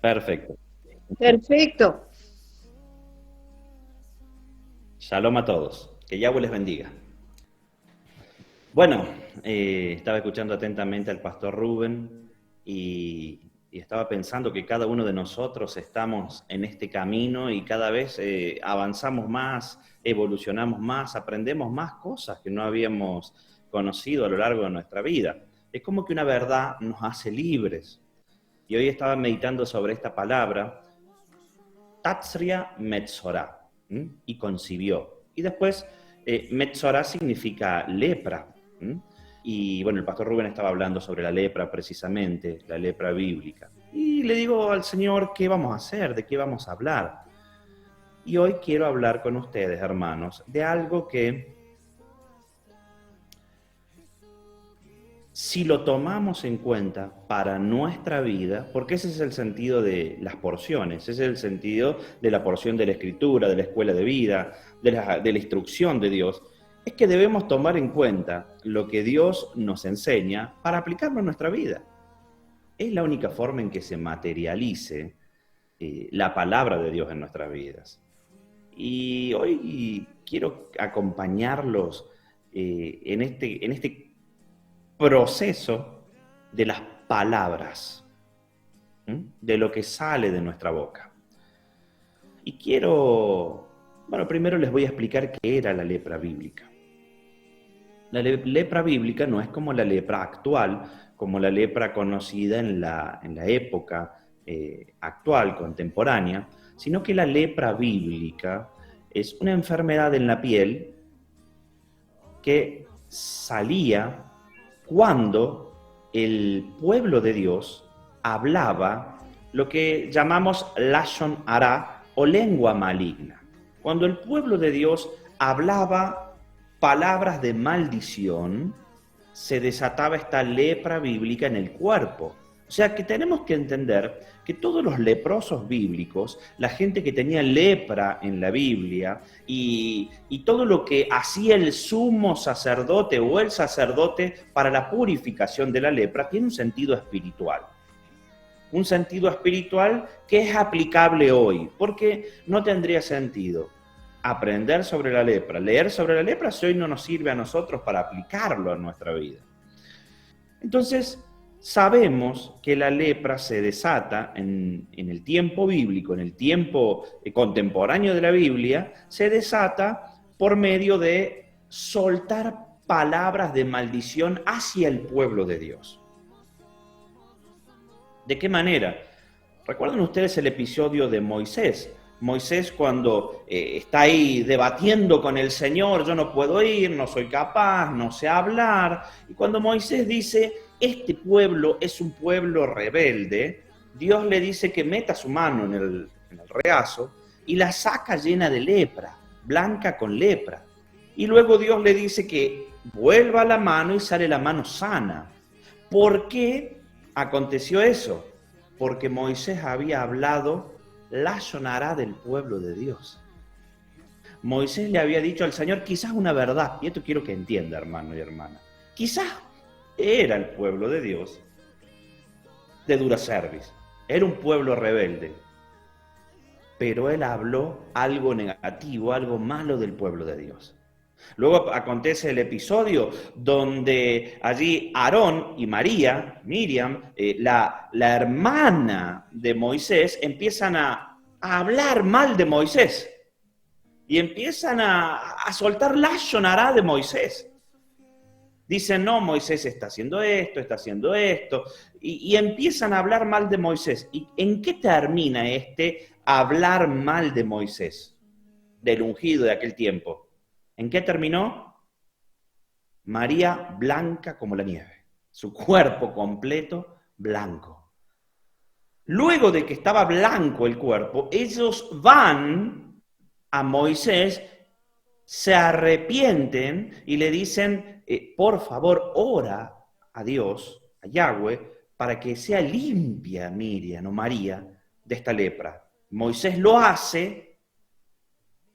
Perfecto. Perfecto. Shalom a todos. Que Yahweh les bendiga. Bueno, estaba escuchando atentamente al pastor Rubén y estaba pensando que cada uno de nosotros estamos en este camino y cada vez avanzamos más, evolucionamos más, aprendemos más cosas que no habíamos conocido a lo largo de nuestra vida. Es como que una verdad nos hace libres. Y hoy estaba meditando sobre esta palabra, Tatzria Metzorah, y concibió. Y después, Metzorah significa lepra. Y bueno, el pastor Rubén estaba hablando sobre la lepra precisamente, la lepra bíblica. Y le digo al Señor, ¿qué vamos a hacer? ¿De qué vamos a hablar? Y hoy quiero hablar con ustedes, hermanos, de algo que, si lo tomamos en cuenta para nuestra vida, porque ese es el sentido de las porciones, ese es el sentido de la porción de la Escritura, de la escuela de vida, de la instrucción de Dios, es que debemos tomar en cuenta lo que Dios nos enseña para aplicarlo en nuestra vida. Es la única forma en que se materialice la palabra de Dios en nuestras vidas. Y hoy quiero acompañarlos en este proceso de las palabras, de lo que sale de nuestra boca. Y primero les voy a explicar qué era la lepra bíblica. La lepra bíblica no es como la lepra actual, como la lepra conocida en la época actual, contemporánea, sino que la lepra bíblica es una enfermedad en la piel que salía cuando el pueblo de Dios hablaba lo que llamamos Lashon Hara o lengua maligna. Cuando el pueblo de Dios hablaba palabras de maldición, se desataba esta lepra bíblica en el cuerpo. O sea que tenemos que entender que todos los leprosos bíblicos, la gente que tenía lepra en la Biblia y todo lo que hacía el sumo sacerdote o el sacerdote para la purificación de la lepra, tiene un sentido espiritual. Un sentido espiritual que es aplicable hoy, porque no tendría sentido aprender sobre la lepra, leer sobre la lepra si hoy no nos sirve a nosotros para aplicarlo a nuestra vida. Entonces, sabemos que la lepra se desata en el tiempo bíblico, en el tiempo contemporáneo de la Biblia, se desata por medio de soltar palabras de maldición hacia el pueblo de Dios. ¿De qué manera? ¿Recuerdan ustedes el episodio de Moisés? Moisés cuando está ahí debatiendo con el Señor, yo no puedo ir, no soy capaz, no sé hablar. Y cuando Moisés dice, este pueblo es un pueblo rebelde, Dios le dice que meta su mano en el regazo y la saca llena de lepra, blanca con lepra. Y luego Dios le dice que vuelva la mano y sale la mano sana. ¿Por qué aconteció eso? Porque Moisés había hablado la sonará del pueblo de Dios. Moisés le había dicho al Señor quizás una verdad, y esto quiero que entienda, hermano y hermana. Quizás era el pueblo de Dios de dura cerviz, era un pueblo rebelde, pero él habló algo negativo, algo malo del pueblo de Dios. Luego acontece el episodio donde allí Aarón y María, Miriam, la hermana de Moisés, empiezan a hablar mal de Moisés y empiezan a soltar la shonará de Moisés. Dicen, no, Moisés está haciendo esto, y empiezan a hablar mal de Moisés. ¿Y en qué termina este hablar mal de Moisés, del ungido de aquel tiempo? ¿En qué terminó? María blanca como la nieve, su cuerpo completo blanco. Luego de que estaba blanco el cuerpo, ellos van a Moisés, se arrepienten y le dicen, por favor, ora a Dios, a Yahweh, para que sea limpia Miriam o María de esta lepra. Moisés lo hace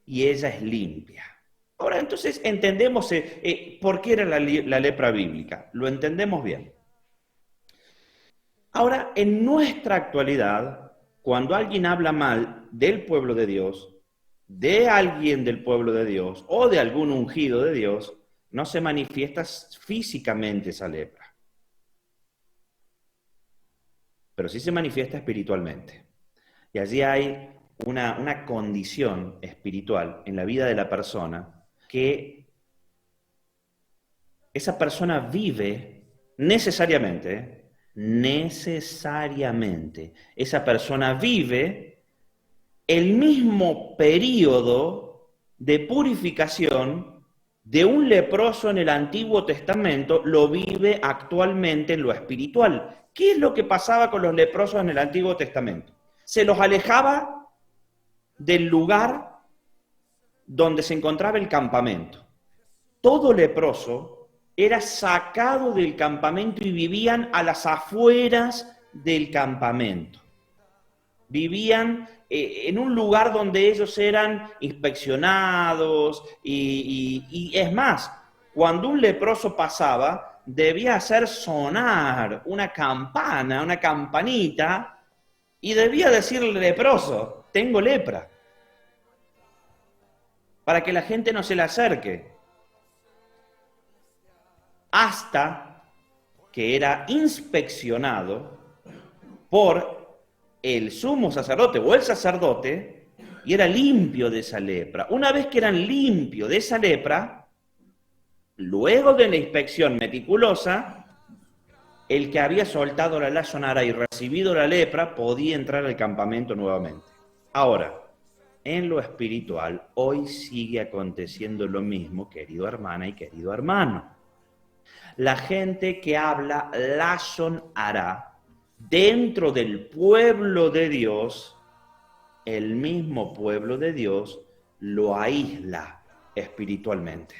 y ella es limpia. Ahora, entonces entendemos por qué era la lepra bíblica. Lo entendemos bien. Ahora, en nuestra actualidad, cuando alguien habla mal del pueblo de Dios, de alguien del pueblo de Dios o de algún ungido de Dios, no se manifiesta físicamente esa lepra, pero sí se manifiesta espiritualmente. Y allí hay una condición espiritual en la vida de la persona que esa persona vive necesariamente, esa persona vive el mismo periodo de purificación de un leproso en el Antiguo Testamento, lo vive actualmente en lo espiritual. ¿Qué es lo que pasaba con los leprosos en el Antiguo Testamento? Se los alejaba del lugar donde se encontraba el campamento. Todo leproso era sacado del campamento y vivían a las afueras del campamento. Vivían en un lugar donde ellos eran inspeccionados y es más, cuando un leproso pasaba, debía hacer sonar una campana, una campanita, y debía decirle al leproso, tengo lepra, para que la gente no se le acerque. Hasta que era inspeccionado por el sumo sacerdote o el sacerdote y era limpio de esa lepra. Una vez que eran limpios de esa lepra, luego de la inspección meticulosa, el que había soltado la layonara y recibido la lepra podía entrar al campamento nuevamente. Ahora, en lo espiritual, hoy sigue aconteciendo lo mismo, querido hermana y querido hermano. La gente que habla layonara dentro del pueblo de Dios, el mismo pueblo de Dios lo aísla espiritualmente.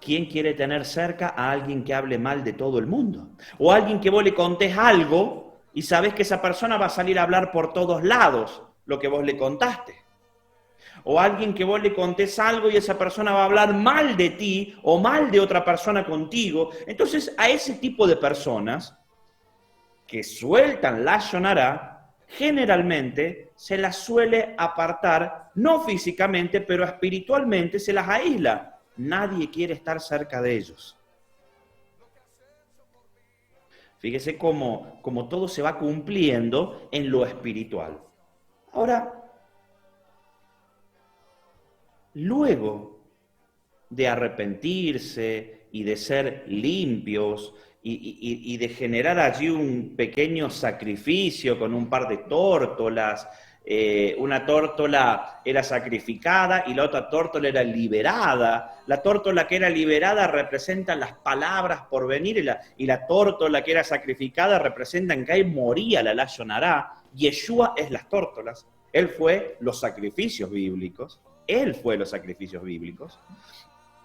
¿Quién quiere tener cerca a alguien que hable mal de todo el mundo? O alguien que vos le contés algo y sabés que esa persona va a salir a hablar por todos lados lo que vos le contaste. O alguien que vos le contés algo y esa persona va a hablar mal de ti o mal de otra persona contigo. Entonces, a ese tipo de personas que sueltan la layonara, generalmente se las suele apartar, no físicamente, pero espiritualmente se las aísla. Nadie quiere estar cerca de ellos. Fíjese cómo todo se va cumpliendo en lo espiritual. Ahora, luego de arrepentirse y de ser limpios y de generar allí un pequeño sacrificio con un par de tórtolas, una tórtola era sacrificada y la otra tórtola era liberada. La tórtola que era liberada representa las palabras por venir y la tórtola que era sacrificada representan que ahí moría la layonará. Yeshua es las tórtolas. Él fue los sacrificios bíblicos. Él fue los sacrificios bíblicos.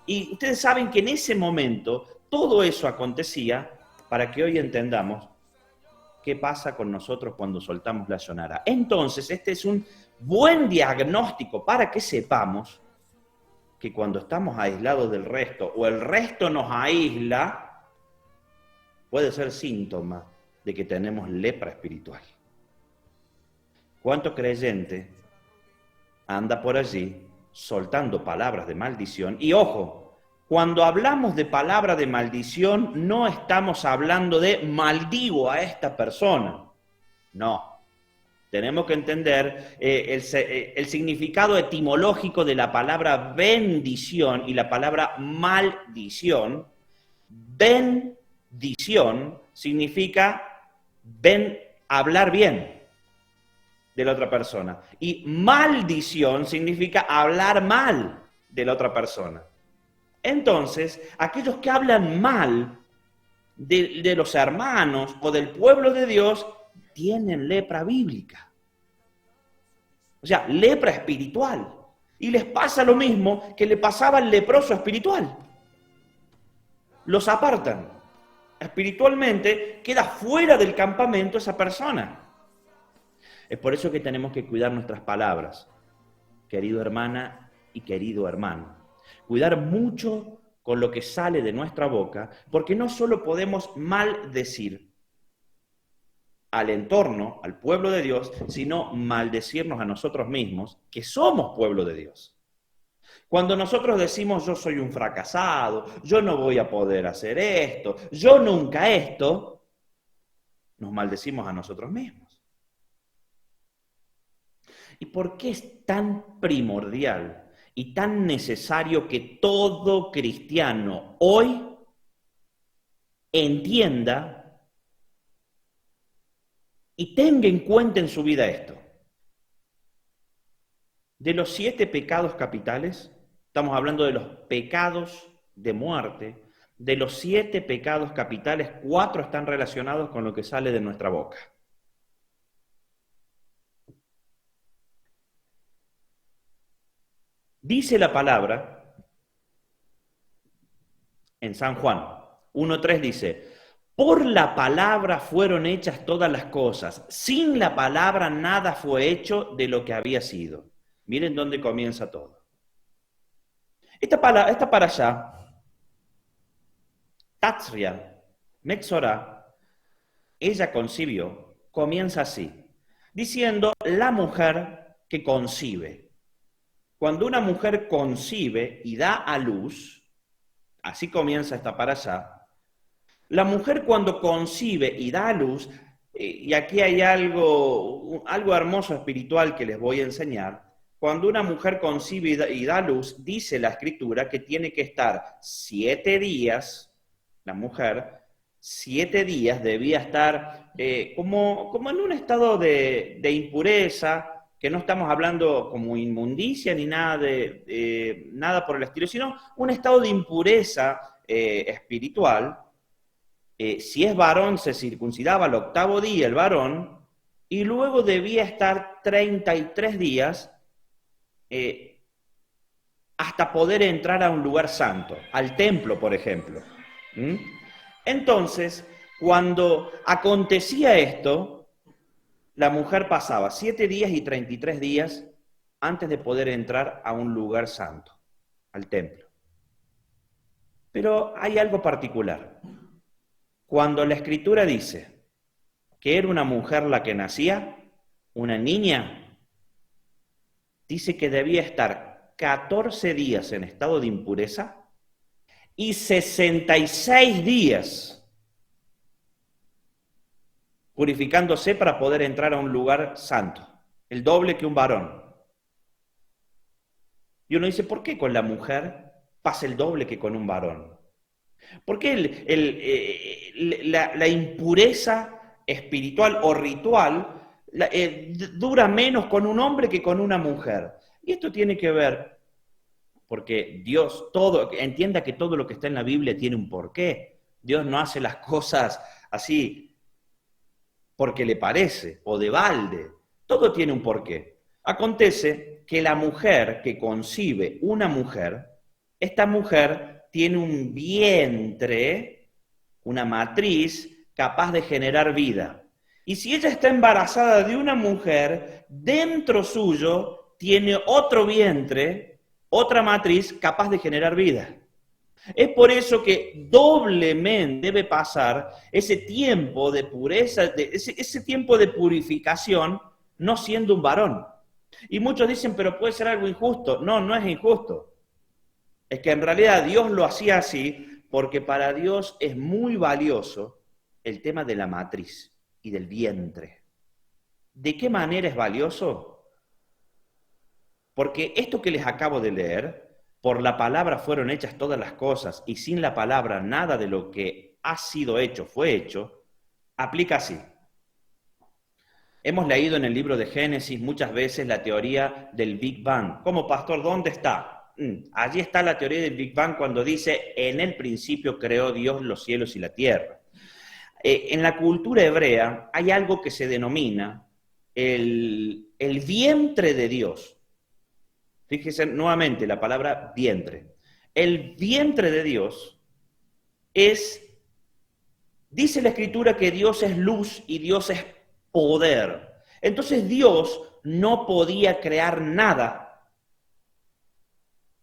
Y ustedes saben que en ese momento todo eso acontecía para que hoy entendamos qué pasa con nosotros cuando soltamos la layonara. Entonces, este es un buen diagnóstico para que sepamos que cuando estamos aislados del resto o el resto nos aísla, puede ser síntoma de que tenemos lepra espiritual. ¿Cuánto creyente anda por allí soltando palabras de maldición? Y ojo, cuando hablamos de palabra de maldición, no estamos hablando de maldigo a esta persona. No. Tenemos que entender el significado etimológico de la palabra bendición y la palabra maldición. Bendición significa hablar bien de la otra persona. Y maldición significa hablar mal de la otra persona. Entonces, aquellos que hablan mal de los hermanos o del pueblo de Dios tienen lepra bíblica. O sea, lepra espiritual. Y les pasa lo mismo que le pasaba al leproso espiritual. Los apartan. Espiritualmente queda fuera del campamento esa persona. Es por eso que tenemos que cuidar nuestras palabras, querido hermana y querido hermano. Cuidar mucho con lo que sale de nuestra boca, porque no solo podemos maldecir, al entorno, al pueblo de Dios, sino maldecirnos a nosotros mismos, que somos pueblo de Dios. Cuando nosotros decimos yo soy un fracasado, yo no voy a poder hacer esto, yo nunca esto, nos maldecimos a nosotros mismos. ¿Y por qué es tan primordial y tan necesario que todo cristiano hoy entienda y tenga en cuenta en su vida esto? De los 7 pecados capitales, estamos hablando de los pecados de muerte, de los 7 pecados capitales, 4 están relacionados con lo que sale de nuestra boca. Dice la palabra en San Juan 1:3 dice, por la palabra fueron hechas todas las cosas, sin la palabra nada fue hecho de lo que había sido. Miren dónde comienza todo. Esta para allá, Tatzria, Metzorah, ella concibió, comienza así, diciendo la mujer que concibe. Cuando una mujer concibe y da a luz, así comienza esta para allá, la mujer cuando concibe y da a luz, y aquí hay algo hermoso espiritual que les voy a enseñar, cuando una mujer concibe y da a luz, dice la Escritura que tiene que estar 7 días, la mujer, 7 días debía estar como en un estado de impureza, que no estamos hablando como inmundicia ni nada, nada por el estilo, sino un estado de impureza espiritual. Si es varón, se circuncidaba al 8º día el varón, y luego debía estar 33 días hasta poder entrar a un lugar santo, al templo, por ejemplo. Entonces, cuando acontecía esto, la mujer pasaba 7 días y 33 días antes de poder entrar a un lugar santo, al templo. Pero hay algo particular. Cuando la Escritura dice que era una mujer la que nacía, una niña, dice que debía estar 14 días en estado de impureza y 66 días purificándose para poder entrar a un lugar santo, el doble que un varón. Y uno dice, ¿por qué con la mujer pasa el doble que con un varón? ¿Por qué la impureza espiritual o ritual dura menos con un hombre que con una mujer? Y esto tiene que ver, porque Dios entienda que todo lo que está en la Biblia tiene un porqué. Dios no hace las cosas así porque le parece o de balde. Todo tiene un porqué. Acontece que la mujer que concibe una mujer, esta mujer tiene un vientre, una matriz capaz de generar vida. Y si ella está embarazada de una mujer, dentro suyo tiene otro vientre, otra matriz capaz de generar vida. Es por eso que doblemente debe pasar ese tiempo de pureza, ese tiempo de purificación, no siendo un varón. Y muchos dicen, pero puede ser algo injusto. No, no es injusto. Es que en realidad Dios lo hacía así porque para Dios es muy valioso el tema de la matriz y del vientre. ¿De qué manera es valioso? Porque esto que les acabo de leer, por la palabra fueron hechas todas las cosas y sin la palabra nada de lo que ha sido hecho fue hecho, aplica así. Hemos leído en el libro de Génesis muchas veces la teoría del Big Bang. ¿Cómo, pastor? ¿Dónde está? Allí está la teoría del Big Bang cuando dice, en el principio creó Dios los cielos y la tierra. En la cultura hebrea hay algo que se denomina el vientre de Dios. Fíjese nuevamente la palabra vientre. El vientre de Dios dice la Escritura que Dios es luz y Dios es poder. Entonces Dios no podía crear nada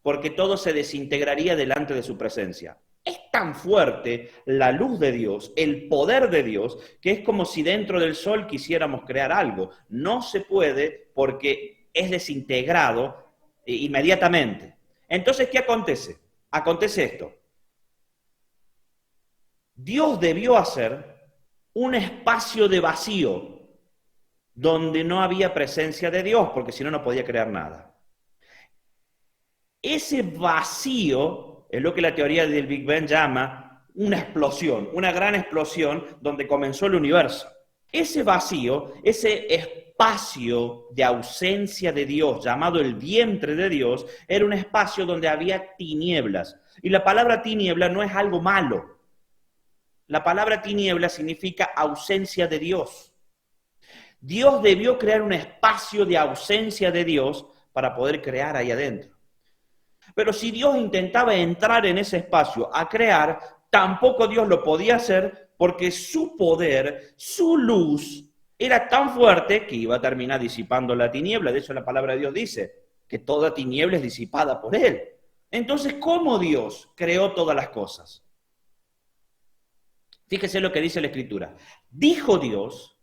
porque todo se desintegraría delante de su presencia. Es tan fuerte la luz de Dios, el poder de Dios, que es como si dentro del sol quisiéramos crear algo. No se puede porque es desintegrado inmediatamente. Entonces, ¿qué acontece? Acontece esto. Dios debió hacer un espacio de vacío donde no había presencia de Dios, porque si no, no podía crear nada. Ese vacío es lo que la teoría del Big Bang llama una explosión, una gran explosión donde comenzó el universo. Ese vacío, ese espacio de ausencia de Dios, llamado el vientre de Dios, era un espacio donde había tinieblas. Y la palabra tiniebla no es algo malo. La palabra tiniebla significa ausencia de Dios. Dios debió crear un espacio de ausencia de Dios para poder crear ahí adentro. Pero si Dios intentaba entrar en ese espacio a crear, tampoco Dios lo podía hacer porque su poder, su luz, era tan fuerte que iba a terminar disipando la tiniebla. De hecho, la palabra de Dios dice que toda tiniebla es disipada por Él. Entonces, ¿cómo Dios creó todas las cosas? Fíjese lo que dice la Escritura. Dijo Dios.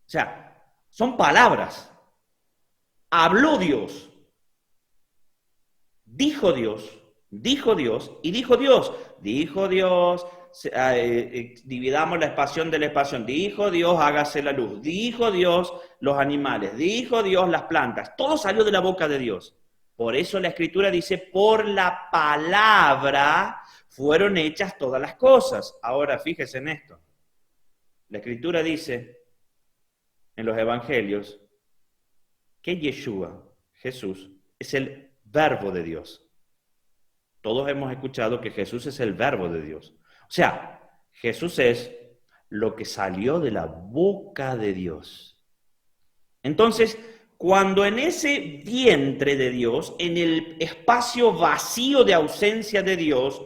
O sea, son palabras. Habló Dios, dijo Dios, dijo Dios y dijo Dios. Dijo Dios, dividamos la expansión de la expansión. Dijo Dios, hágase la luz. Dijo Dios, los animales. Dijo Dios, las plantas. Todo salió de la boca de Dios. Por eso la Escritura dice, por la palabra fueron hechas todas las cosas. Ahora, fíjese en esto. La Escritura dice en los Evangelios que Yeshua, Jesús, es el verbo de Dios. Todos hemos escuchado que Jesús es el verbo de Dios. O sea, Jesús es lo que salió de la boca de Dios. Entonces, cuando en ese vientre de Dios, en el espacio vacío de ausencia de Dios,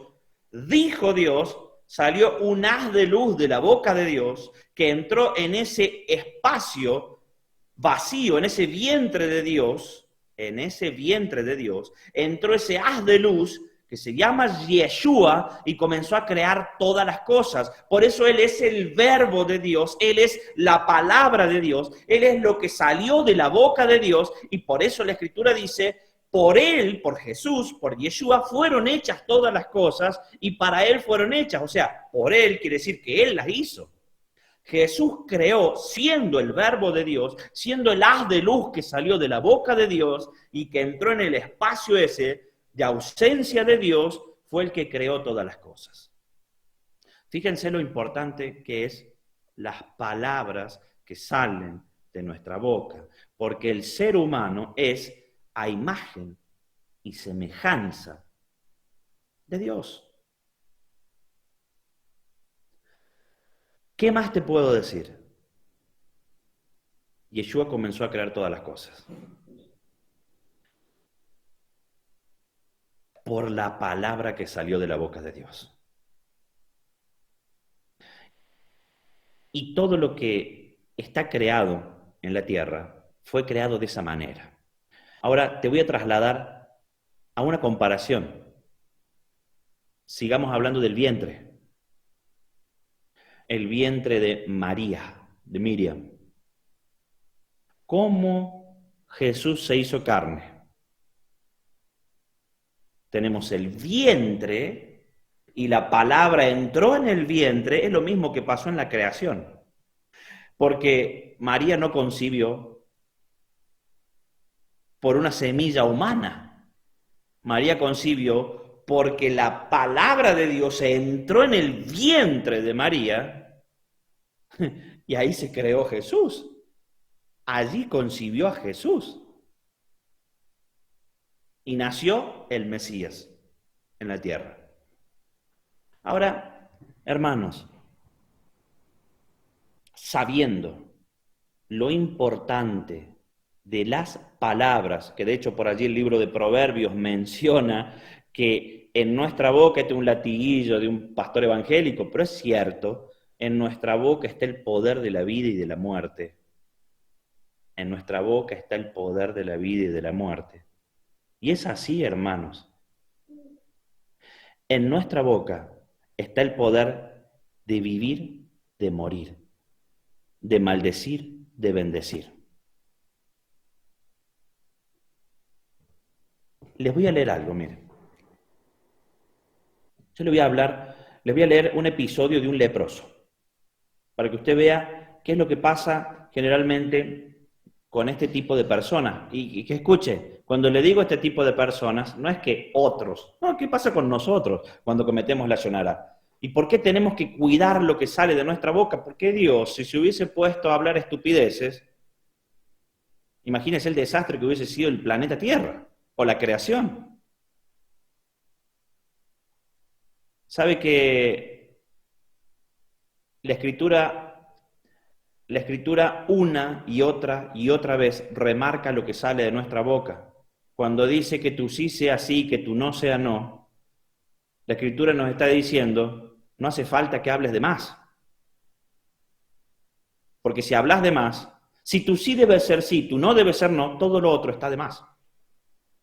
dijo Dios, salió un haz de luz de la boca de Dios que entró en ese espacio vacío, en ese vientre de Dios, entró ese haz de luz que se llama Yeshua y comenzó a crear todas las cosas. Por eso Él es el verbo de Dios, Él es la palabra de Dios, Él es lo que salió de la boca de Dios y por eso la Escritura dice, por Él, por Jesús, por Yeshua, fueron hechas todas las cosas y para Él fueron hechas. O sea, por Él quiere decir que Él las hizo. Jesús creó siendo el verbo de Dios, siendo el haz de luz que salió de la boca de Dios y que entró en el espacio ese de ausencia de Dios, fue el que creó todas las cosas. Fíjense lo importante que es las palabras que salen de nuestra boca, porque el ser humano es a imagen y semejanza de Dios. ¿Qué más te puedo decir? Yeshua comenzó a crear todas las cosas. Por la palabra que salió de la boca de Dios. Y todo lo que está creado en la tierra fue creado de esa manera. Ahora te voy a trasladar a una comparación. Sigamos hablando del vientre. El vientre de María, de Miriam. ¿Cómo Jesús se hizo carne? Tenemos el vientre y la palabra entró en el vientre, es lo mismo que pasó en la creación. Porque María no concibió por una semilla humana. María concibió porque la palabra de Dios entró en el vientre de María y ahí se creó Jesús. Allí concibió a Jesús. Y nació el Mesías en la tierra. Ahora, hermanos, sabiendo lo importante de las palabras, que de hecho por allí el libro de Proverbios menciona que en nuestra boca está un latiguillo de un pastor evangélico, pero es cierto, en nuestra boca está el poder de la vida y de la muerte. En nuestra boca está el poder de la vida y de la muerte. Y es así, hermanos. En nuestra boca está el poder de vivir, de morir, de maldecir, de bendecir. Les voy a leer algo, miren. Yo les voy a leer un episodio de un leproso, para que usted vea qué es lo que pasa generalmente con este tipo de personas. Y que escuche, cuando le digo este tipo de personas, no es que otros, no, ¿qué pasa con nosotros cuando cometemos la Shonara? ¿Y por qué tenemos que cuidar lo que sale de nuestra boca? Porque Dios, si se hubiese puesto a hablar estupideces, imagínese el desastre que hubiese sido el planeta Tierra o la creación. Sabe que la escritura una y otra vez remarca lo que sale de nuestra boca. Cuando dice que tu sí sea sí, que tu no sea no, la escritura nos está diciendo, no hace falta que hables de más. Porque si hablas de más, si tu sí debe ser sí, tu no debe ser no, todo lo otro está de más.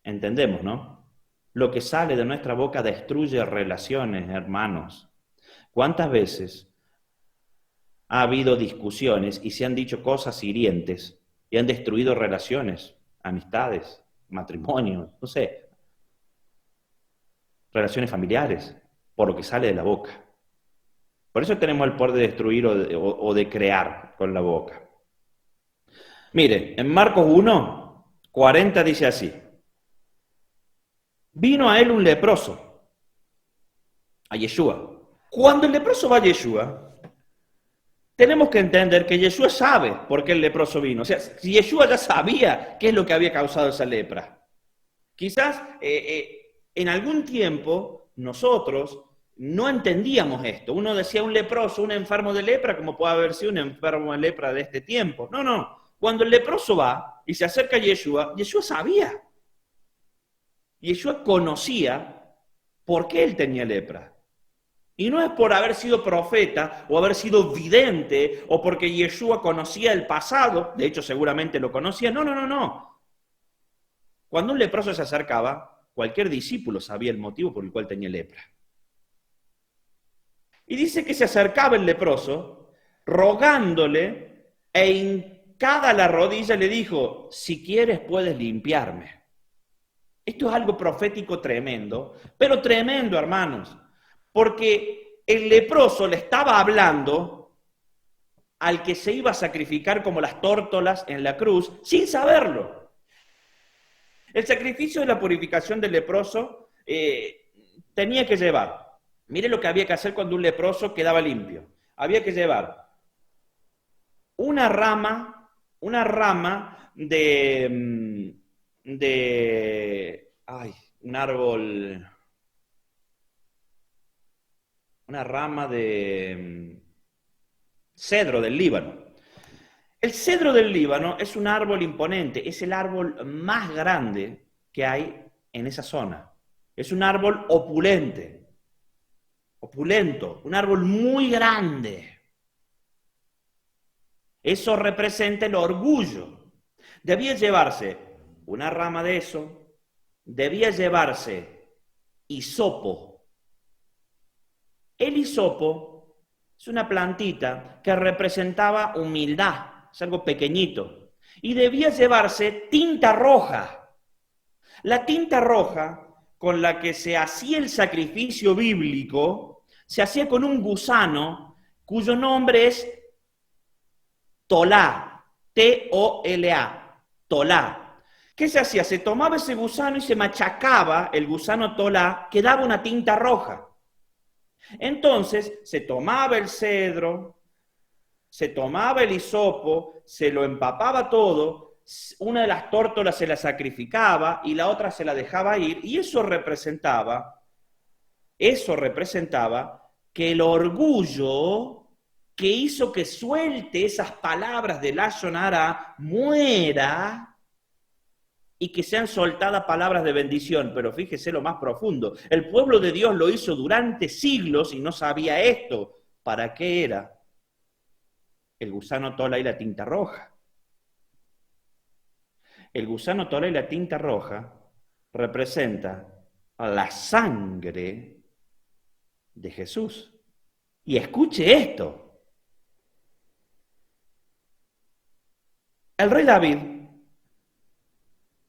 Entendemos, ¿no? Lo que sale de nuestra boca destruye relaciones, hermanos. ¿Cuántas veces ha habido discusiones y se han dicho cosas hirientes y han destruido relaciones, amistades, matrimonios, no sé, relaciones familiares, por lo que sale de la boca? Por eso tenemos el poder de destruir o de crear con la boca. Mire, en Marcos 1:40 dice así: vino a él un leproso, a Yeshua. Cuando el leproso va a Yeshua, tenemos que entender que Yeshua sabe por qué el leproso vino. O sea, si Yeshua ya sabía qué es lo que había causado esa lepra. Quizás en algún tiempo nosotros no entendíamos esto. Uno decía un leproso, un enfermo de lepra, como puede haber sido un enfermo de lepra de este tiempo. No, no. Cuando el leproso va y se acerca a Yeshua, Yeshua sabía. Yeshua conocía por qué él tenía lepra. Y no es por haber sido profeta o haber sido vidente o porque Yeshua conocía el pasado, de hecho seguramente lo conocía, no, no, no, no. Cuando un leproso se acercaba, cualquier discípulo sabía el motivo por el cual tenía lepra. Y dice que se acercaba el leproso, rogándole, e hincada a la rodilla le dijo, si quieres puedes limpiarme. Esto es algo profético tremendo, pero tremendo, hermanos, porque el leproso le estaba hablando al que se iba a sacrificar como las tórtolas en la cruz, sin saberlo. El sacrificio de la purificación del leproso tenía que llevar, mire lo que había que hacer cuando un leproso quedaba limpio. Había que llevar una rama de un árbol, una rama de cedro del Líbano. El cedro del Líbano es un árbol imponente, es el árbol más grande que hay en esa zona. Es un árbol opulento, un árbol muy grande. Eso representa el orgullo. Debía llevarse una rama de eso, debía llevarse hisopo. El hisopo es una plantita que representaba humildad, es algo pequeñito. Y debía llevarse tinta roja. La tinta roja con la que se hacía el sacrificio bíblico, se hacía con un gusano cuyo nombre es tolá, T-O-L-A, tolá. ¿Qué se hacía? Se tomaba ese gusano y se machacaba el gusano tolá, que daba una tinta roja. Entonces se tomaba el cedro, se tomaba el hisopo, se lo empapaba todo, una de las tórtolas se la sacrificaba y la otra se la dejaba ir, y eso representaba que el orgullo que hizo que suelte esas palabras de Lashon Hara muera y que sean soltadas palabras de bendición. Pero fíjese lo más profundo, el pueblo de Dios lo hizo durante siglos y no sabía esto. ¿Para qué era el gusano tola y la tinta roja? El gusano tola y la tinta roja representa a la sangre de Jesús. Y escuche esto. El rey David,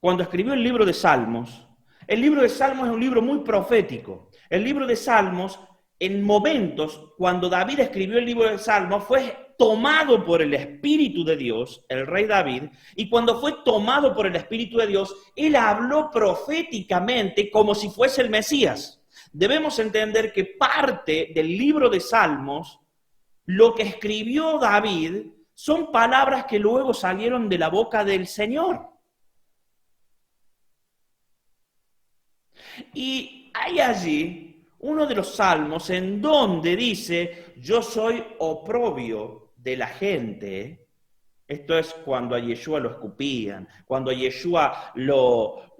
cuando escribió el libro de Salmos es un libro muy profético. El libro de Salmos, en momentos, cuando David escribió el libro de Salmos, fue tomado por el Espíritu de Dios, el rey David, y cuando fue tomado por el Espíritu de Dios, él habló proféticamente como si fuese el Mesías. Debemos entender que parte del libro de Salmos, lo que escribió David, son palabras que luego salieron de la boca del Señor. Y hay allí uno de los salmos en donde dice, yo soy oprobio de la gente. Esto es cuando a Yeshua lo escupían, cuando a Yeshua lo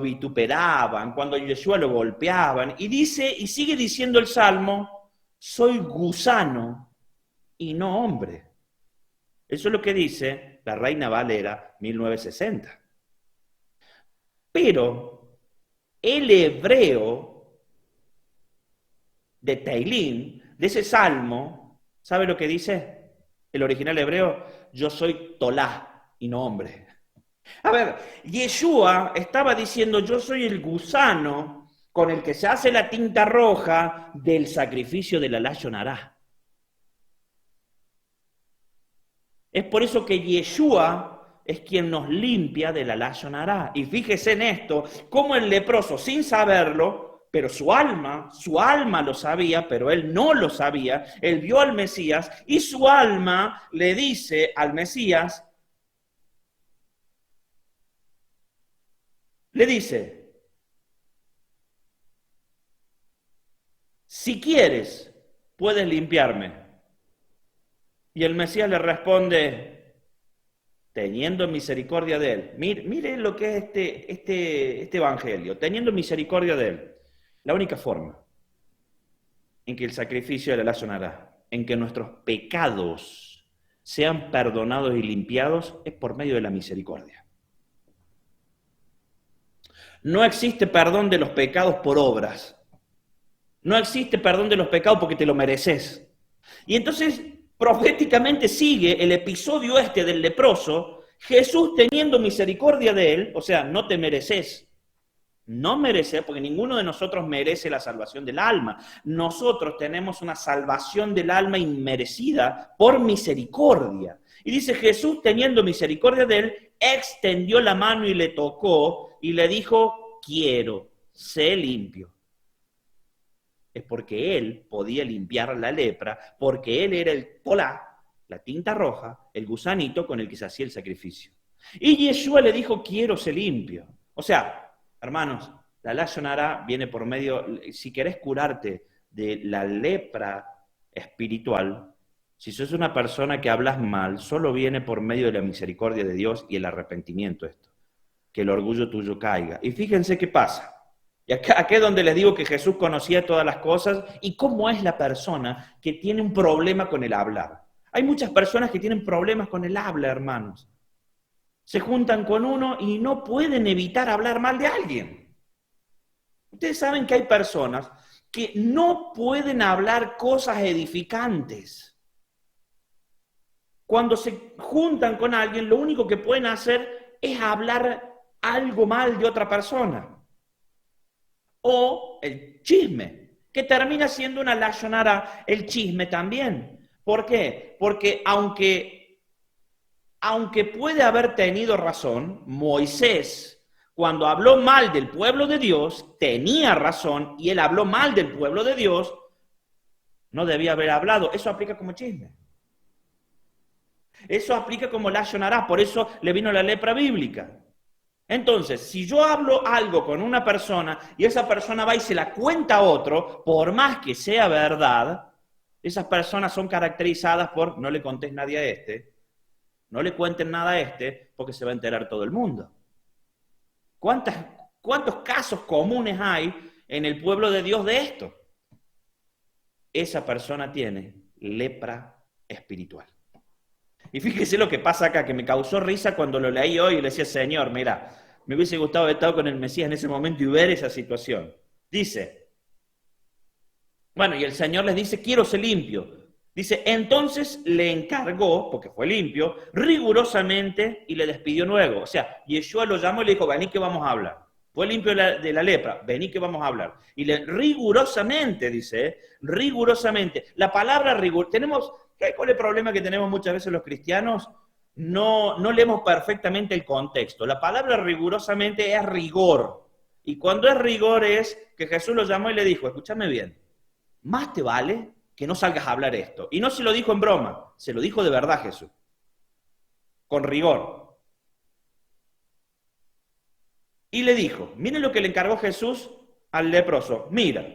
vituperaban, cuando a Yeshua lo golpeaban. Y dice, y sigue diciendo el salmo, soy gusano y no hombre. Eso es lo que dice la Reina Valera 1960. Pero el hebreo de Teilín, de ese salmo, ¿sabe lo que dice? El original hebreo, yo soy Tolá y no hombre. A ver, Yeshua estaba diciendo, yo soy el gusano con el que se hace la tinta roja del sacrificio de la Lashon Hará. Es por eso que Yeshua es quien nos limpia de la Lashon Hará. Y fíjese en esto, cómo el leproso, sin saberlo, pero su alma lo sabía, pero él no lo sabía, él vio al Mesías y su alma le dice al Mesías, le dice, si quieres, puedes limpiarme. Y el Mesías le responde, teniendo misericordia de él. Mire lo que es este evangelio, teniendo misericordia de él. La única forma en que el sacrificio de la Lashon Hará, en que nuestros pecados sean perdonados y limpiados, es por medio de la misericordia. No existe perdón de los pecados por obras. No existe perdón de los pecados porque te lo mereces. Y entonces, proféticamente sigue el episodio del leproso, Jesús teniendo misericordia de él, o sea, no te mereces. No mereces, porque ninguno de nosotros merece la salvación del alma. Nosotros tenemos una salvación del alma inmerecida por misericordia. Y dice, Jesús teniendo misericordia de él, extendió la mano y le tocó y le dijo, quiero, sé limpio. Es porque él podía limpiar la lepra, porque él era el tolá, la tinta roja, el gusanito con el que se hacía el sacrificio. Y Yeshua le dijo, quiero ser limpio. O sea, hermanos, la Lashon Hará viene por medio, si querés curarte de la lepra espiritual, si sos una persona que hablas mal, solo viene por medio de la misericordia de Dios y el arrepentimiento esto, que el orgullo tuyo caiga. Y fíjense qué pasa. Y aquí es donde les digo que Jesús conocía todas las cosas y cómo es la persona que tiene un problema con el hablar. Hay muchas personas que tienen problemas con el habla, hermanos. Se juntan con uno y no pueden evitar hablar mal de alguien. Ustedes saben que hay personas que no pueden hablar cosas edificantes. Cuando se juntan con alguien, lo único que pueden hacer es hablar algo mal de otra persona. O el chisme, que termina siendo una Lashon Hará, el chisme también. ¿Por qué? Porque aunque puede haber tenido razón, Moisés, cuando habló mal del pueblo de Dios, tenía razón y él habló mal del pueblo de Dios, no debía haber hablado. Eso aplica como chisme. Eso aplica como Lashon Hará, por eso le vino la lepra bíblica. Entonces, si yo hablo algo con una persona y esa persona va y se la cuenta a otro, por más que sea verdad, esas personas son caracterizadas por no le contés nadie a este, no le cuenten nada a este, porque se va a enterar todo el mundo. ¿Cuántos casos comunes hay en el pueblo de Dios de esto? Esa persona tiene lepra espiritual. Y fíjese lo que pasa acá, que me causó risa cuando lo leí hoy y le decía, Señor, mira, Me hubiese gustado haber estado con el Mesías en ese momento y ver esa situación. Dice, bueno, y el Señor les dice, quiero ser limpio. Dice, entonces le encargó, porque fue limpio, rigurosamente y le despidió luego. O sea, Yeshua lo llamó y le dijo, vení que vamos a hablar. Fue limpio de la lepra, vení que vamos a hablar. Y rigurosamente, dice, rigurosamente. La palabra rigor, ¿cuál es el problema que tenemos muchas veces los cristianos? No leemos perfectamente el contexto. La palabra rigurosamente es rigor. Y cuando es rigor es que Jesús lo llamó y le dijo, escúchame bien, más te vale que no salgas a hablar esto. Y no se lo dijo en broma, se lo dijo de verdad Jesús, con rigor. Y le dijo, miren lo que le encargó Jesús al leproso, mira,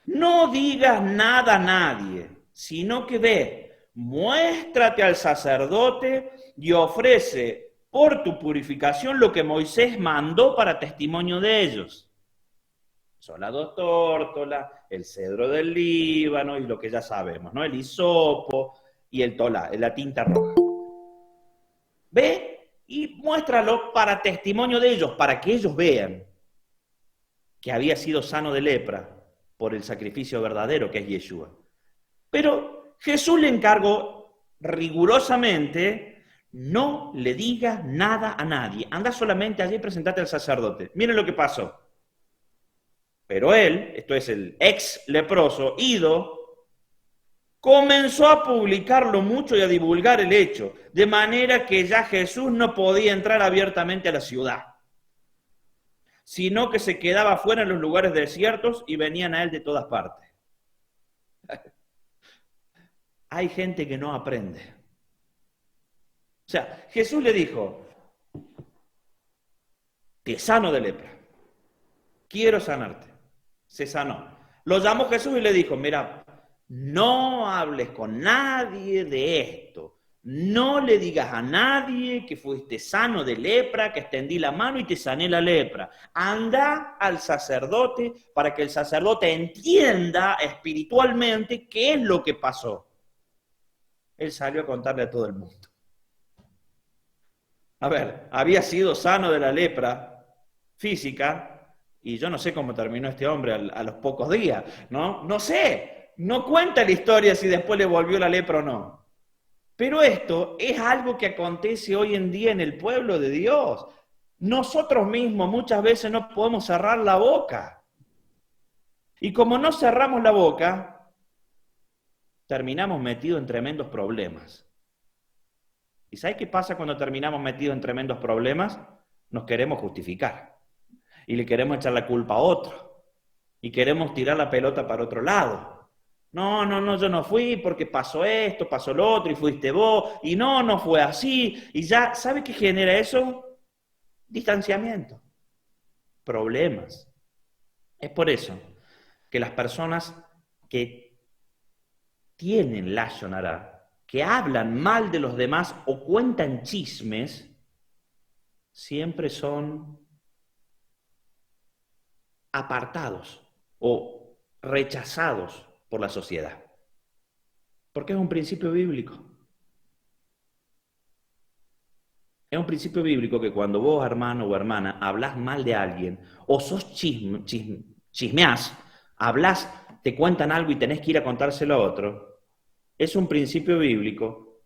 no digas nada a nadie, sino que ve, muéstrate al sacerdote y ofrece por tu purificación lo que Moisés mandó para testimonio de ellos. Son las 2 tórtolas, el cedro del Líbano y lo que ya sabemos, ¿no? El hisopo y el tolá, la tinta roja. Ve y muéstralo para testimonio de ellos, para que ellos vean que había sido sano de lepra por el sacrificio verdadero que es Yeshua. Pero Jesús le encargó rigurosamente, no le digas nada a nadie, anda solamente allí y presentate al sacerdote. Miren lo que pasó. Pero él, esto es el ex leproso, ido, comenzó a publicarlo mucho y a divulgar el hecho, de manera que ya Jesús no podía entrar abiertamente a la ciudad, sino que se quedaba fuera en los lugares desiertos y venían a él de todas partes. Hay gente que no aprende. O sea, Jesús le dijo, te sano de lepra, quiero sanarte. Se sanó. Lo llamó Jesús y le dijo, mira, no hables con nadie de esto. No le digas a nadie que fuiste sano de lepra, que extendí la mano y te sané la lepra. Anda al sacerdote para que el sacerdote entienda espiritualmente qué es lo que pasó. Él salió a contarle a todo el mundo. A ver, había sido sano de la lepra física, y yo no sé cómo terminó este hombre a los pocos días, ¿no? No sé, no cuenta la historia si después le volvió la lepra o no. Pero esto es algo que acontece hoy en día en el pueblo de Dios. Nosotros mismos muchas veces no podemos cerrar la boca. Y como no cerramos la boca, terminamos metidos en tremendos problemas. ¿Y sabes qué pasa cuando terminamos metidos en tremendos problemas? Nos queremos justificar. Y le queremos echar la culpa a otro. Y queremos tirar la pelota para otro lado. No, yo no fui porque pasó esto, pasó lo otro, y fuiste vos, y no fue así. Y ya, ¿sabe qué genera eso? Distanciamiento. Problemas. Es por eso que las personas que tienen lashon hará, que hablan mal de los demás o cuentan chismes, siempre son apartados o rechazados por la sociedad. Porque es un principio bíblico. Es un principio bíblico que cuando vos, hermano o hermana, hablas mal de alguien o sos chismeás, hablas, te cuentan algo y tenés que ir a contárselo a otro, es un principio bíblico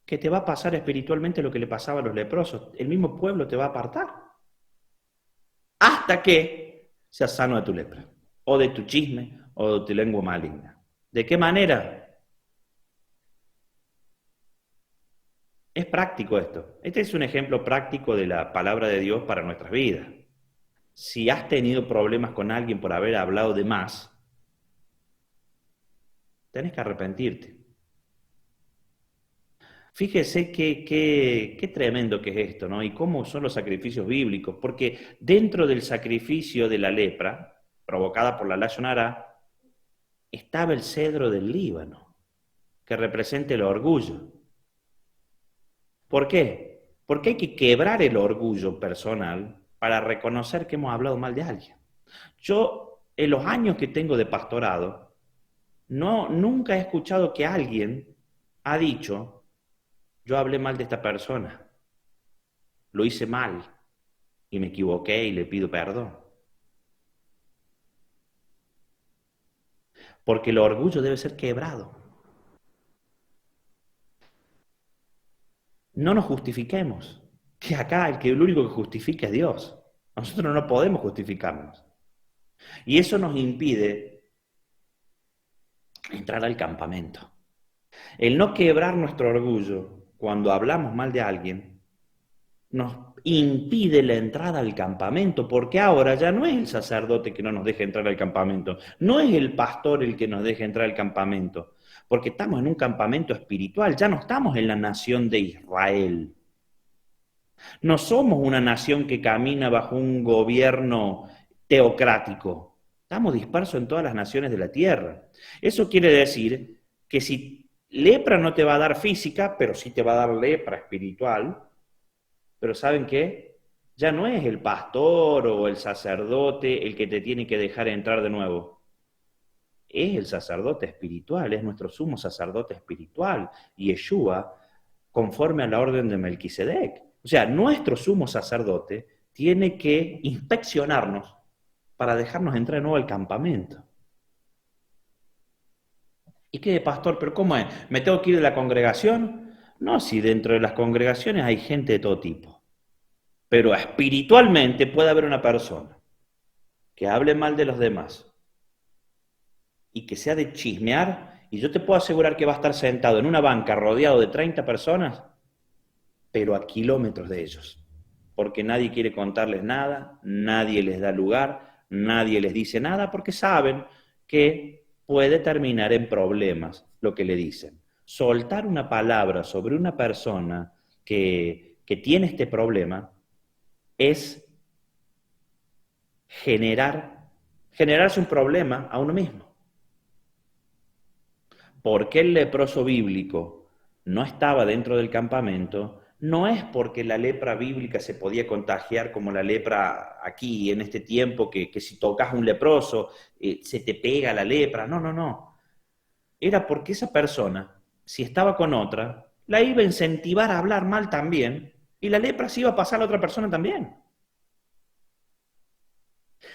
que te va a pasar espiritualmente lo que le pasaba a los leprosos. El mismo pueblo te va a apartar. Hasta que seas sano de tu lepra, o de tu chisme, o de tu lengua maligna. ¿De qué manera? Es práctico esto. Este es un ejemplo práctico de la palabra de Dios para nuestras vidas. Si has tenido problemas con alguien por haber hablado de más, tenés que arrepentirte. Fíjese qué tremendo que es esto, ¿no? Y cómo son los sacrificios bíblicos, porque dentro del sacrificio de la lepra, provocada por la lashon hará, estaba el cedro del Líbano, que representa el orgullo. ¿Por qué? Porque hay que quebrar el orgullo personal para reconocer que hemos hablado mal de alguien. Yo, en los años que tengo de pastorado, nunca he escuchado que alguien ha dicho, yo hablé mal de esta persona. lo hice mal y me equivoqué y le pido perdón. Porque el orgullo debe ser quebrado. No nos justifiquemos, que acá el único que justifica es Dios. Nosotros no podemos justificarnos. Y eso nos impide entrar al campamento. El no quebrar nuestro orgullo cuando hablamos mal de alguien nos impide la entrada al campamento, porque ahora ya no es el sacerdote que no nos deja entrar al campamento, no es el pastor el que nos deja entrar al campamento, porque estamos en un campamento espiritual, ya no estamos en la nación de Israel. No somos una nación que camina bajo un gobierno teocrático. Estamos dispersos en todas las naciones de la tierra. Eso quiere decir que si lepra no te va a dar física, pero sí te va a dar lepra espiritual. Pero ¿saben qué? Ya no es el pastor o el sacerdote el que te tiene que dejar entrar de nuevo. Es el sacerdote espiritual, es nuestro sumo sacerdote espiritual, Yeshua, conforme a la orden de Melquisedec. O sea, nuestro sumo sacerdote tiene que inspeccionarnos para dejarnos entrar de nuevo al campamento. ¿Y qué, pastor? ¿Pero cómo es? ¿Me tengo que ir de la congregación? No, si dentro de las congregaciones hay gente de todo tipo. Pero espiritualmente puede haber una persona que hable mal de los demás y que sea de chismear, y yo te puedo asegurar que va a estar sentado en una banca rodeado de 30 personas, pero a kilómetros de ellos, porque nadie quiere contarles nada, nadie les da lugar, nadie les dice nada, porque saben que puede terminar en problemas lo que le dicen. Soltar una palabra sobre una persona que tiene este problema es generarse un problema a uno mismo. ¿Por qué el leproso bíblico no estaba dentro del campamento? No es porque la lepra bíblica se podía contagiar como la lepra aquí, en este tiempo, que si tocas un leproso se te pega la lepra. No, no, no. Era porque esa persona, si estaba con otra, la iba a incentivar a hablar mal también, y la lepra se iba a pasar a la otra persona también.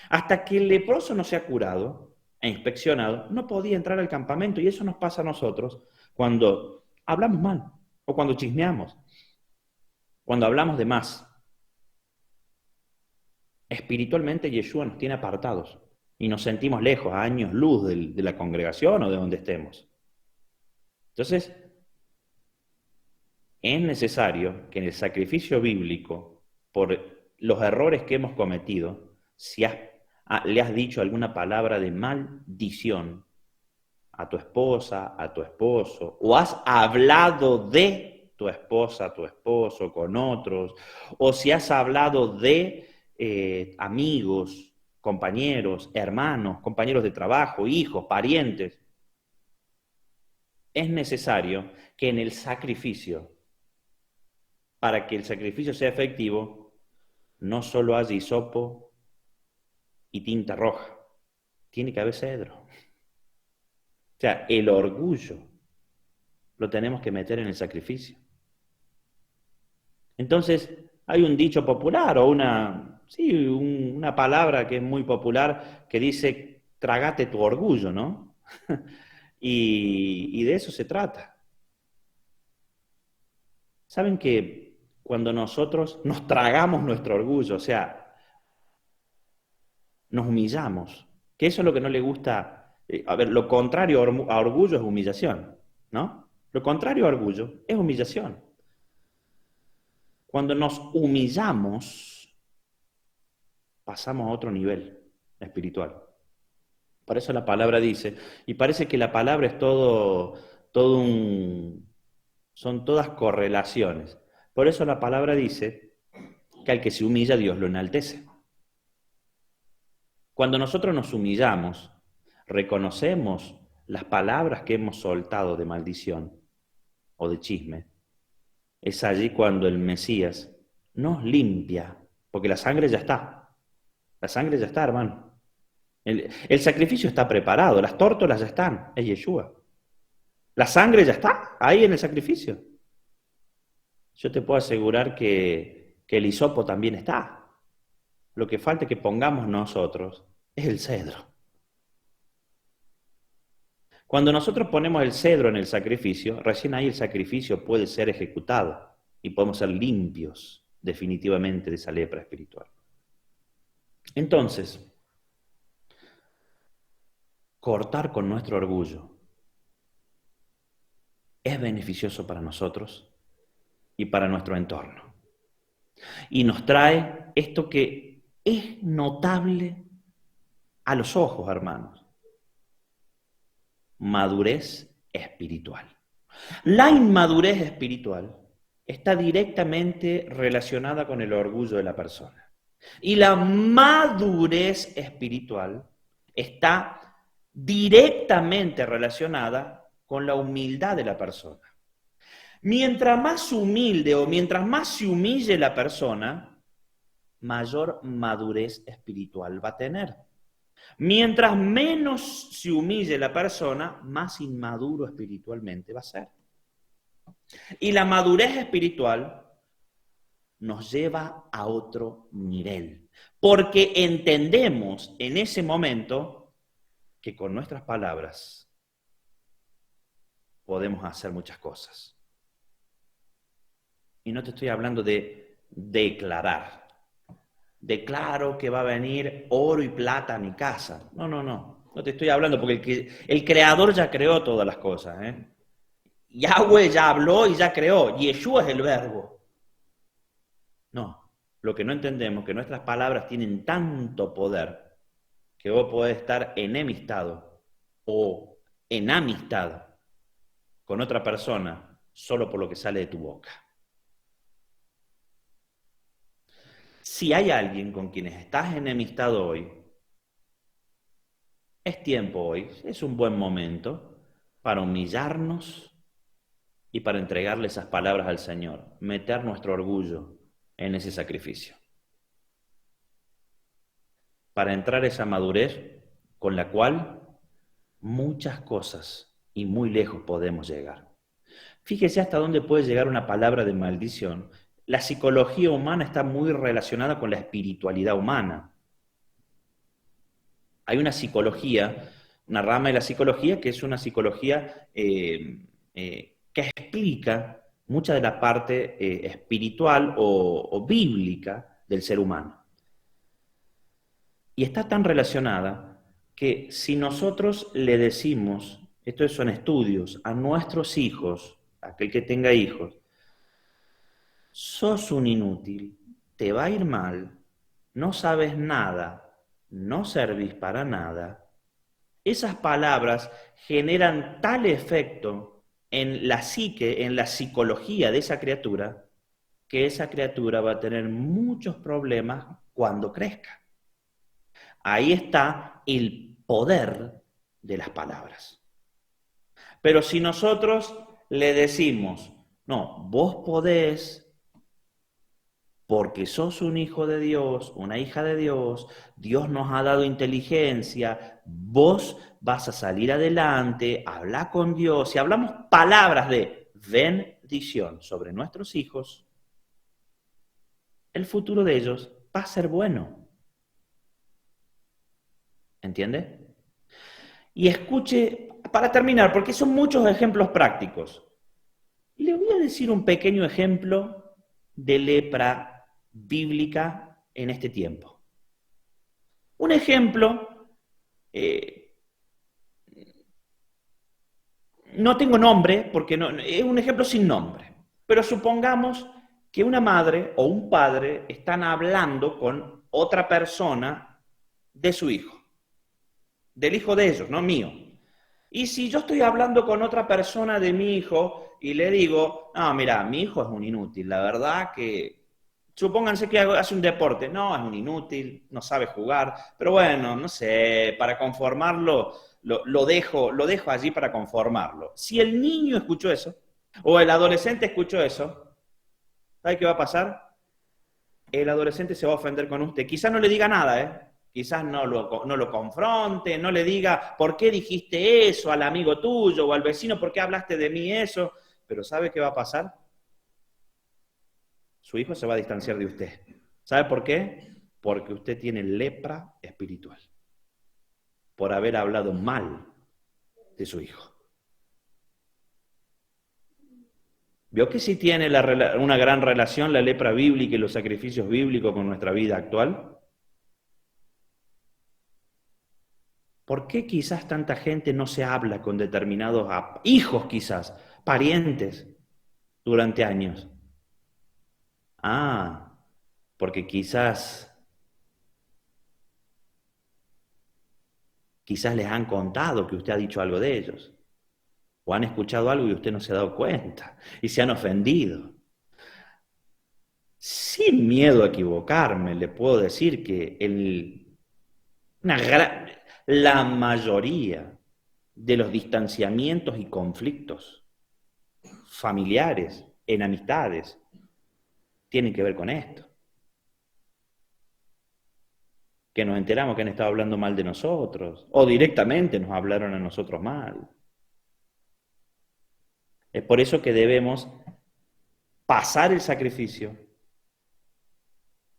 Hasta que el leproso no sea curado e inspeccionado, no podía entrar al campamento, y eso nos pasa a nosotros cuando hablamos mal o cuando chismeamos, cuando hablamos de más. Espiritualmente Yeshua nos tiene apartados y nos sentimos lejos, a años luz de la congregación o de donde estemos. Entonces, es necesario que en el sacrificio bíblico, por los errores que hemos cometido, si le has dicho alguna palabra de maldición a tu esposa, a tu esposo, o has hablado de tu esposa, a tu esposo con otros, o si has hablado de amigos, compañeros, hermanos, compañeros de trabajo, hijos, parientes, es necesario que en el sacrificio, para que el sacrificio sea efectivo, no solo haya hisopo y tinta roja, tiene que haber cedro. O sea, el orgullo lo tenemos que meter en el sacrificio. Entonces, hay un dicho popular o una palabra que es muy popular que dice, trágate tu orgullo, ¿no? Y de eso se trata. ¿Saben que cuando nosotros nos tragamos nuestro orgullo, o sea, nos humillamos, que eso es lo que no le gusta? A ver, lo contrario a orgullo es humillación, ¿no? Lo contrario a orgullo es humillación. Cuando nos humillamos, pasamos a otro nivel espiritual. Por eso la palabra dice, y parece que la palabra es son todas correlaciones. Por eso la palabra dice que al que se humilla, Dios lo enaltece. Cuando nosotros nos humillamos, reconocemos las palabras que hemos soltado de maldición o de chisme, es allí cuando el Mesías nos limpia, porque la sangre ya está. La sangre ya está, hermano. El sacrificio está preparado, las tórtolas ya están, es Yeshua. La sangre ya está ahí en el sacrificio. Yo te puedo asegurar que que el hisopo también está. Lo que falta que pongamos nosotros es el cedro. Cuando nosotros ponemos el cedro en el sacrificio, recién ahí el sacrificio puede ser ejecutado y podemos ser limpios definitivamente de esa lepra espiritual. Entonces, cortar con nuestro orgullo es beneficioso para nosotros y para nuestro entorno. Y nos trae esto que es notable a los ojos, hermanos. Madurez espiritual. La inmadurez espiritual está directamente relacionada con el orgullo de la persona. Y la madurez espiritual está directamente relacionada con la humildad de la persona. Mientras más humilde o mientras más se humille la persona, mayor madurez espiritual va a tener. Mientras menos se humille la persona, más inmaduro espiritualmente va a ser. Y la madurez espiritual nos lleva a otro nivel, porque entendemos en ese momento que con nuestras palabras podemos hacer muchas cosas. Y no te estoy hablando de declarar. Declaro que va a venir oro y plata a mi casa. No. No te estoy hablando porque el Creador ya creó todas las cosas. Yahweh ya habló y ya creó. Yeshua es el verbo. No, lo que no entendemos es que nuestras palabras tienen tanto poder que vos podés estar enemistado o en amistad con otra persona solo por lo que sale de tu boca. Si hay alguien con quienes estás enemistado hoy, es tiempo hoy, es un buen momento para humillarnos y para entregarle esas palabras al Señor, meter nuestro orgullo en ese sacrificio. Para entrar a esa madurez con la cual muchas cosas y muy lejos podemos llegar. Fíjese hasta dónde puede llegar una palabra de maldición. La psicología humana está muy relacionada con la espiritualidad humana. Hay una psicología, una rama de la psicología que es una psicología que explica mucha de la parte espiritual o bíblica del ser humano. Y está tan relacionada que si nosotros le decimos, estos son estudios, a nuestros hijos, aquel que tenga hijos, sos un inútil, te va a ir mal, no sabes nada, no servís para nada. Esas palabras generan tal efecto en la psique, en la psicología de esa criatura, que esa criatura va a tener muchos problemas cuando crezca. Ahí está el poder de las palabras. Pero si nosotros le decimos, no, vos podés, porque sos un hijo de Dios, una hija de Dios, Dios nos ha dado inteligencia, vos vas a salir adelante, habla con Dios. Si hablamos palabras de bendición sobre nuestros hijos, el futuro de ellos va a ser bueno. ¿Entiende? Y escuche, para terminar, porque son muchos ejemplos prácticos, le voy a decir un pequeño ejemplo de lepra bíblica en este tiempo. Un ejemplo, no tengo nombre, porque no, es un ejemplo sin nombre, pero supongamos que una madre o un padre están hablando con otra persona de su hijo, del hijo de ellos, no mío. Y si yo estoy hablando con otra persona de mi hijo y le digo, no, mira, mi hijo es un inútil, la verdad que supónganse que hace un deporte, no, es un inútil, no sabe jugar, pero bueno, no sé, para conformarlo, lo dejo allí para conformarlo. Si el niño escuchó eso, o el adolescente escuchó eso, ¿sabe qué va a pasar? El adolescente se va a ofender con usted. Quizás no le diga nada, quizás no lo confronte, no le diga, ¿por qué dijiste eso al amigo tuyo o al vecino? ¿Por qué hablaste de mí eso? Pero ¿sabe qué va a pasar? Su hijo se va a distanciar de usted. ¿Sabe por qué? Porque usted tiene lepra espiritual, por haber hablado mal de su hijo. ¿Vio que sí tiene una gran relación la lepra bíblica y los sacrificios bíblicos con nuestra vida actual? ¿Por qué quizás tanta gente no se habla con determinados hijos, quizás, parientes, durante años? Porque quizás les han contado que usted ha dicho algo de ellos. O han escuchado algo y usted no se ha dado cuenta. Y se han ofendido. Sin miedo a equivocarme, le puedo decir que la mayoría de los distanciamientos y conflictos familiares, en amistades, tienen que ver con esto. Que nos enteramos que han estado hablando mal de nosotros, o directamente nos hablaron a nosotros mal. Es por eso que debemos pasar el sacrificio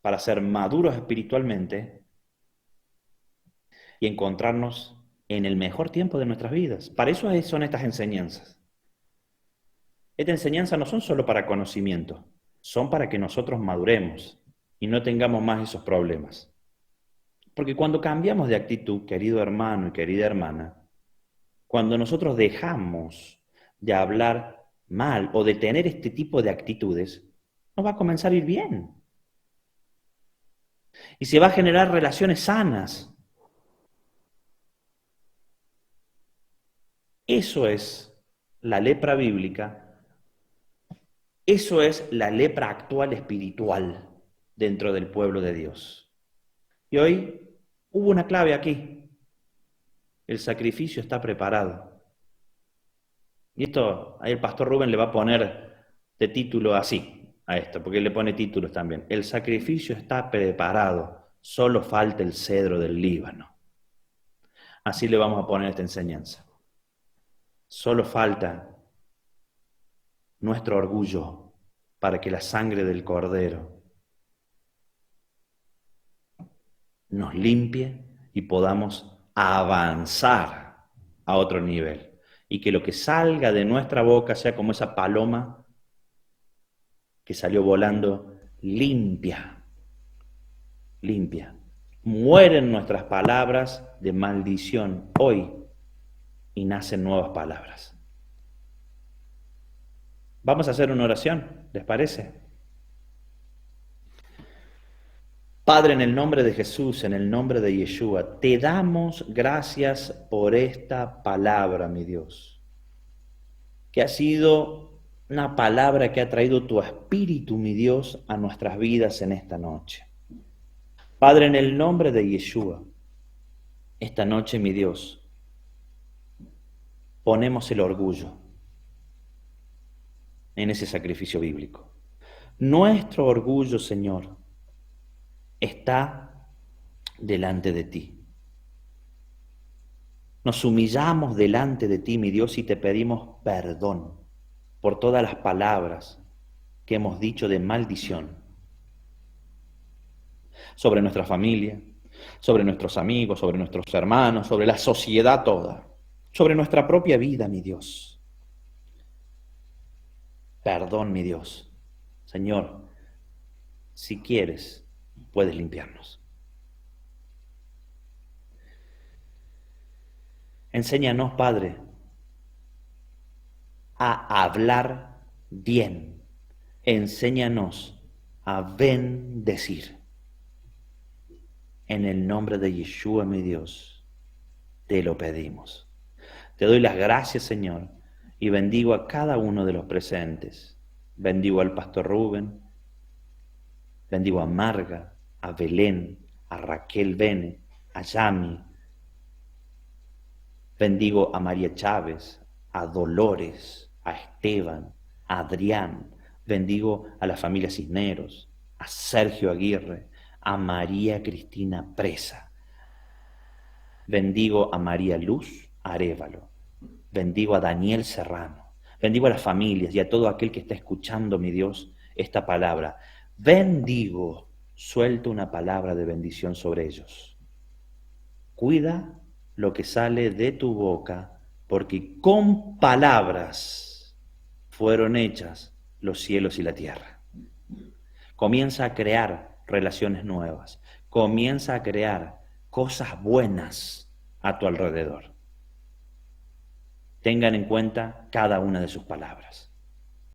para ser maduros espiritualmente y encontrarnos en el mejor tiempo de nuestras vidas. Para eso son estas enseñanzas. Estas enseñanzas no son solo para conocimiento, son para que nosotros maduremos y no tengamos más esos problemas. Porque cuando cambiamos de actitud, querido hermano y querida hermana, cuando nosotros dejamos de hablar mal o de tener este tipo de actitudes, nos va a comenzar a ir bien. Y se va a generar relaciones sanas. Eso es la lepra bíblica. Eso es la lepra actual espiritual dentro del pueblo de Dios. Y hoy hubo una clave aquí. El sacrificio está preparado. Y esto, ahí el pastor Rubén le va a poner de título así a esto, porque él le pone títulos también. El sacrificio está preparado, solo falta el cedro del Líbano. Así le vamos a poner esta enseñanza. Solo falta nuestro orgullo para que la sangre del Cordero nos limpie y podamos avanzar a otro nivel. Y que lo que salga de nuestra boca sea como esa paloma que salió volando limpia. Limpia. Mueren nuestras palabras de maldición hoy y nacen nuevas palabras. Vamos a hacer una oración, ¿les parece? Padre, en el nombre de Jesús, en el nombre de Yeshua, te damos gracias por esta palabra, mi Dios, que ha sido una palabra que ha traído tu espíritu, mi Dios, a nuestras vidas en esta noche. Padre, en el nombre de Yeshua, esta noche, mi Dios, ponemos el orgullo en ese sacrificio bíblico. Nuestro orgullo, Señor, está delante de ti. Nos humillamos delante de ti, mi Dios, y te pedimos perdón por todas las palabras que hemos dicho de maldición sobre nuestra familia, sobre nuestros amigos, sobre nuestros hermanos, sobre la sociedad toda, sobre nuestra propia vida, mi Dios. Perdón, mi Dios. Señor, si quieres, puedes limpiarnos. Enséñanos, Padre, a hablar bien. Enséñanos a bendecir. En el nombre de Yeshua, mi Dios, te lo pedimos. Te doy las gracias, Señor, y bendigo a cada uno de los presentes. Bendigo al pastor Rubén, bendigo a Marga, a Belén, a Raquel Bene, a Yami. Bendigo a María Chávez, a Dolores, a Esteban, a Adrián. Bendigo a la familia Cisneros, a Sergio Aguirre, a María Cristina Presa. Bendigo a María Luz Arévalo. Bendigo a Daniel Serrano. Bendigo a las familias y a todo aquel que está escuchando, mi Dios, esta palabra. bendigo, suelto una palabra de bendición sobre ellos. Cuida lo que sale de tu boca, porque con palabras fueron hechas los cielos y la tierra. Comienza a crear relaciones nuevas, comienza a crear cosas buenas a tu alrededor. Tengan en cuenta cada una de sus palabras.